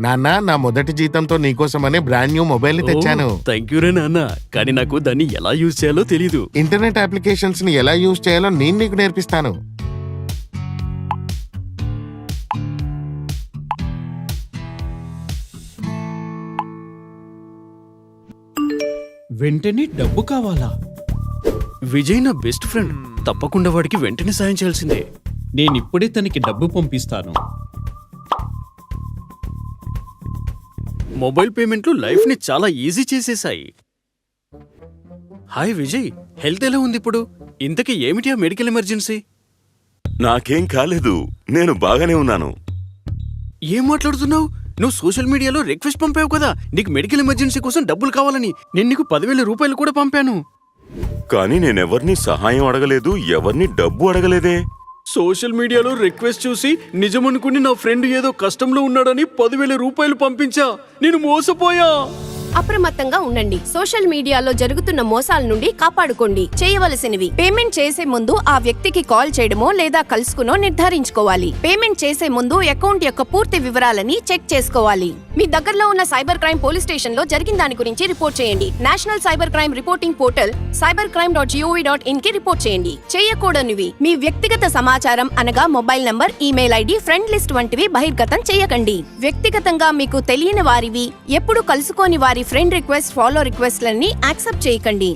నాన్న, నా మొదటి జీతంతో నీకోసమనే బ్రాండ్ న్యూ మొబైల్ ని తెచ్చాను. థ్యాంక్ యూ రే నాన్న, కానీ నాకు దాన్ని ఎలా యూజ్ చేయాలో తెలీదు. ఇంటర్నెట్ అప్లికేషన్స్ ని ఎలా యూజ్ చేయాలో నేను నీకు నేర్పిస్తాను. వెంటనే డబ్బు కావాలా? విజయ్ నా బెస్ట్ ఫ్రెండ్, తప్పకుండా వాడికి వెంటనే సాయం చేయాల్సిందే. నేనిప్పుడే తనకి డబ్బు పంపిస్తాను. మొబైల్ పేమెంట్లు లైఫ్ ని చాలా ఈజీ చేసేశాయి. హాయ్ విజయ్, హెల్త్ ఎలా ఉంది ఇప్పుడు? ఇంతకీ ఏమిటి ఆ మెడికల్ ఎమర్జెన్సీ? నాకేం కాలేదు, నేను బాగానే ఉన్నాను. ఏం మాట్లాడుతున్నావు? నువ్వు సోషల్ మీడియాలో రిక్వెస్ట్ పంపావు కదా నీకు మెడికల్ ఎమర్జెన్సీ కోసం డబ్బులు కావాలని. నేను నీకు 10,000 రూపాయలు కూడా పంపాను. కానీ నేనెవర్ని సహాయం అడగలేదు, ఎవరిని డబ్బు అడగలేదే. సోషల్ మీడియాలో రిక్వెస్ట్ చూసి నిజమనుకుని నా ఫ్రెండ్ ఏదో కష్టంలో ఉన్నాడని 10,000 రూపాయలు పంపించా. నేను మోసపోయా. అప్రమత్తంగా ఉండండి. సోషల్ మీడియాలో జరుగుతున్న మోసాల నుండి కాపాడుకోండి. చేయవలసినవి: పేమెంట్ చేసే ముందు ఆ వ్యక్తికి కాల్ చేయడమో లేదా కలుసుకునో నిర్ధారించుకోవాలి. పేమెంట్ చేసే ముందు అకౌంట్ యొక్క పూర్తి వివరాలని చెక్ చేసుకోవాలి. మీ దగ్గరలో ఉన్న సైబర్ క్రైమ్ పోలీస్ స్టేషన్ లో జరిగిన దాని గురించి రిపోర్ట్ చేయండి. National cyber crime reporting portal cybercrime.gov.in కి రిపోర్ట్ చేయండి. చేయకూడనివి: మీ వ్యక్తిగత సమాచారం అనగా mobile number, email ID, friend list వంటివి బహిర్గతం చేయకండి. వ్యక్తిగతంగా మీకు తెలియని వారివి, ఎప్పుడు కలుసుకోని వారి ఫ్రెండ్ రిక్వెస్ట్, ఫాలో రిక్వెస్ట్లని యాక్సెప్ట్ చేయకండి.